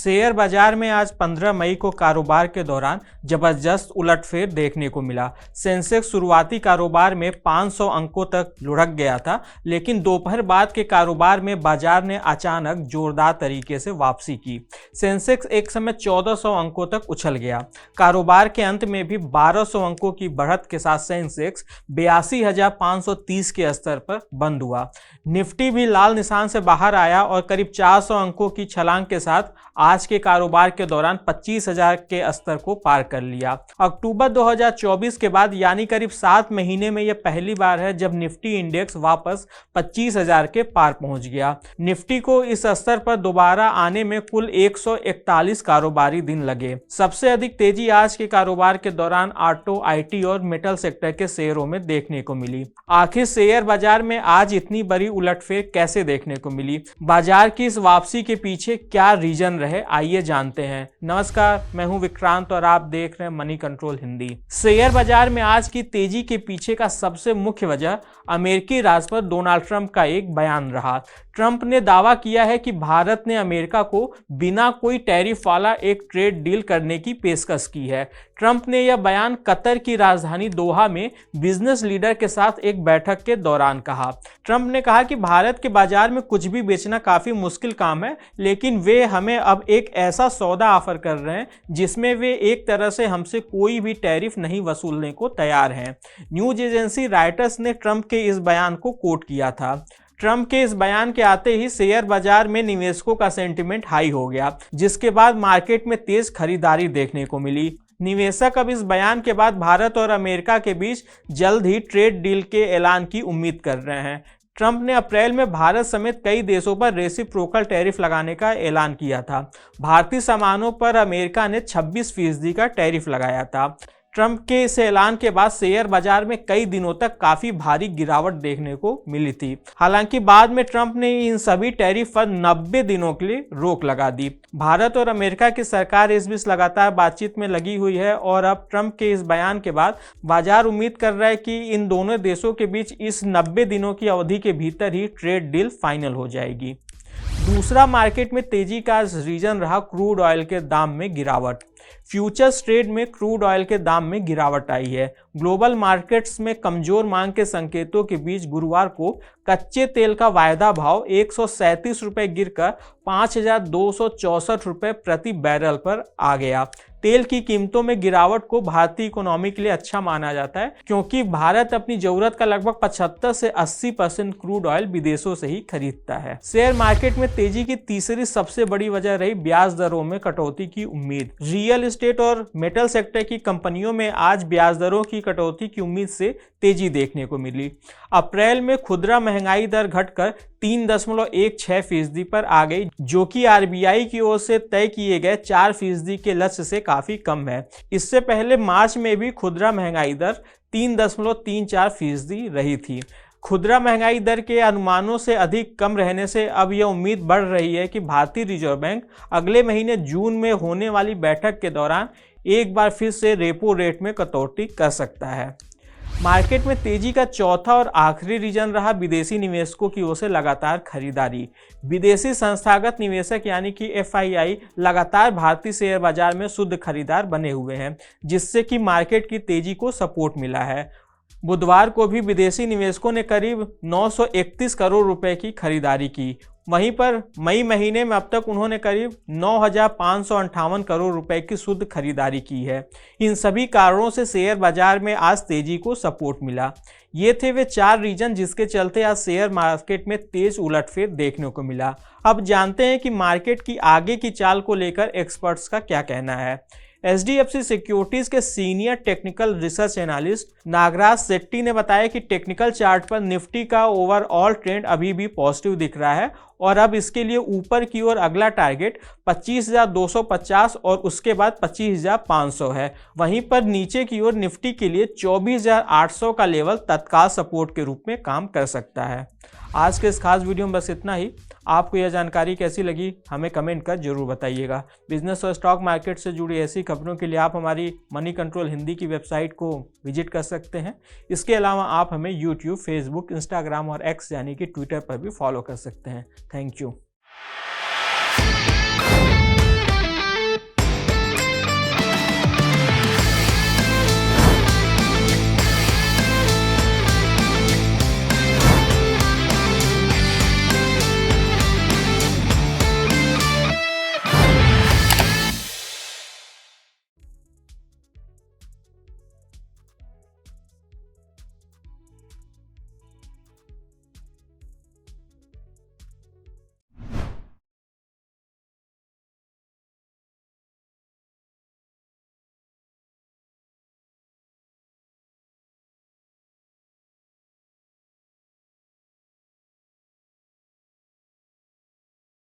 Share बाजार में आज 15 मई को कारोबार के दौरान जबरदस्त उलटफेर देखने को मिला। सेंसेक्स शुरुआती कारोबार में 500 अंकों तक लुढ़क गया था, लेकिन दोपहर बाद के कारोबार में बाजार ने अचानक जोरदार तरीके से वापसी की। सेंसेक्स एक समय 1400 अंकों तक उछल गया। कारोबार के अंत में भी 1200 अंकों की बढ़त के साथ सेंसेक्स 82,530 के स्तर पर बंद हुआ। निफ्टी भी लाल निशान से बाहर आया और करीब 400 अंकों की छलांग के साथ आज के कारोबार के दौरान 25,000 के स्तर को पार कर लिया। अक्टूबर 2024 के बाद यानी करीब 7 महीने में यह पहली बार है जब निफ्टी इंडेक्स वापस 25,000 के पार पहुंच गया। निफ्टी को इस स्तर पर दोबारा आने में कुल 141 कारोबारी दिन लगे। सबसे अधिक तेजी आज के कारोबार के दौरान ऑटो, आईटी और मेटल सेक्टर के शेयरों में देखने को मिली। आखिर शेयर बाजार में आज इतनी बड़ी उलटफेर कैसे देखने को मिली? बाजार की इस वापसी के पीछे क्या रीजन रहे, आइए जानते हैं। नमस्कार, मैं हूं विक्रांत और आप देख रहे हैं मनी कंट्रोल हिंदी। शेयर बाजार में आज की तेजी के पीछे का सबसे मुख्य वजह अमेरिकी राष्ट्रपति डोनाल्ड ट्रंप का एक बयान रहा। ट्रंप ने दावा किया है कि भारत ने अमेरिका को बिना कोई टैरिफ वाला एक ट्रेड डील करने की पेशकश की है। ट्रंप ने यह बयान कतर की राजधानी दोहा में बिजनेस लीडर के साथ एक बैठक के दौरान कहा। ट्रंप ने कहा कि भारत के बाजार में कुछ भी बेचना काफी मुश्किल काम है, लेकिन वे हमें अब एक ऐसा सौदा ऑफर कर रहे हैं जिसमें वे एक तरह से हमसे कोई भी टैरिफ नहीं वसूलने को तैयार हैं। न्यूज एजेंसी रॉयटर्स ने ट्रंप के इस बयान को कोट किया था। ट्रंप के इस बयान के आते ही शेयर बाजार में निवेशकों का सेंटिमेंट हाई हो गया, जिसके बाद मार्केट में तेज खरीदारी देखने को मिली। निवेशक अब इस बयान के बाद भारत और अमेरिका के बीच जल्द ही ट्रेड डील के ऐलान की उम्मीद कर रहे हैं। ट्रंप ने अप्रैल में भारत समेत कई देशों पर रेसिप्रोकल टैरिफ लगाने का ऐलान किया था। भारतीय सामानों पर अमेरिका ने 26% का टैरिफ लगाया था। ट्रंप के इस ऐलान के बाद शेयर बाजार में कई दिनों तक काफी भारी गिरावट देखने को मिली थी। हालांकि बाद में ट्रंप ने इन सभी टैरिफ पर 90 दिनों के लिए रोक लगा दी। भारत और अमेरिका की सरकार इस बीच लगातार बातचीत में लगी हुई है और अब ट्रंप के इस बयान के बाद बाजार उम्मीद कर रहा है कि इन दोनों देशों के बीच इस 90 दिनों की अवधि के भीतर ही ट्रेड डील फाइनल हो जाएगी। दूसरा मार्केट में तेजी का रीजन रहा क्रूड ऑयल के दाम में गिरावट। फ्यूचर्स ट्रेड में क्रूड ऑयल के दाम में गिरावट आई है। ग्लोबल मार्केट्स में कमजोर मांग के संकेतों के बीच गुरुवार को कच्चे तेल का वायदा भाव 137 रुपए गिरकर 5,264 रुपए प्रति बैरल पर आ गया। तेल की कीमतों में गिरावट को भारतीय इकोनॉमी के लिए अच्छा माना जाता है, क्योंकि भारत अपनी जरूरत का लगभग 75 से 80% क्रूड ऑयल विदेशों से ही खरीदता है। शेयर मार्केट में तेजी की तीसरी सबसे बड़ी वजह रही ब्याज दरों में कटौती की उम्मीद। रियल एस्टेट और मेटल सेक्टर की कंपनियों में आज ब्याज दरों की कटौती की उम्मीद से तेजी देखने को मिली। अप्रैल में खुदरा महंगाई दर घटकर 3.16% पर आ गई, जो कि आरबीआई की ओर से तय किए गए 4% के लक्ष्य से काफी कम है। इससे पहले मार्च में भी खुदरा महंगाई दर 3.34% रही थी। खुदरा महंगाई दर के अनुमानों से अधिक कम रहने से अब यह उम्मीद बढ़ रही है कि भारतीय रिजर्व बैंक अगले महीने जून में होने वाली बैठक के दौरान एक बार फिर से रेपो रेट में कटौती कर सकता है। मार्केट में तेजी का चौथा और आखिरी रीजन रहा विदेशी निवेशकों की ओर से लगातार खरीदारी। विदेशी संस्थागत निवेशक यानी कि एफआईआई लगातार भारतीय शेयर बाजार में शुद्ध खरीदार बने हुए हैं, जिससे कि मार्केट की तेजी को सपोर्ट मिला है। बुधवार को भी विदेशी निवेशकों ने करीब 931 करोड़ रुपए की खरीदारी की। वहीं पर मई महीने में अब तक उन्होंने करीब 9,558 करोड़ रुपए की शुद्ध खरीदारी की है। इन सभी कारणों से शेयर बाजार में आज तेजी को सपोर्ट मिला। ये थे वे 4 रीजन जिसके चलते आज शेयर मार्केट में तेज उलटफेर देखने को मिला। अब जानते हैं कि मार्केट की आगे की चाल को लेकर एक्सपर्ट्स का क्या कहना है। HDFC सिक्योरिटीज के senior technical research analyst Nagaraj Setty ने बताया कि टेक्निकल चार्ट पर निफ्टी का ओवरऑल ट्रेंड अभी भी पॉजिटिव दिख रहा है और अब इसके लिए ऊपर की ओर अगला टारगेट 25,250 और उसके बाद 25,500 है। वहीं पर नीचे की ओर निफ्टी के लिए 24,800 का लेवल तत्काल सपोर्ट के रूप में काम कर सकता है। आज के इस खास वीडियो में बस इतना ही। आपको यह जानकारी कैसी लगी हमें कमेंट कर जरूर बताइएगा। बिजनेस और स्टॉक मार्केट से जुड़ी ऐसी खबरों के लिए आप हमारी मनी कंट्रोल हिंदी की वेबसाइट को विजिट कर सकते हैं। इसके अलावा आप हमें यूट्यूब, फेसबुक, इंस्टाग्राम और एक्स यानी कि ट्विटर पर भी फॉलो कर सकते हैं। Thank you.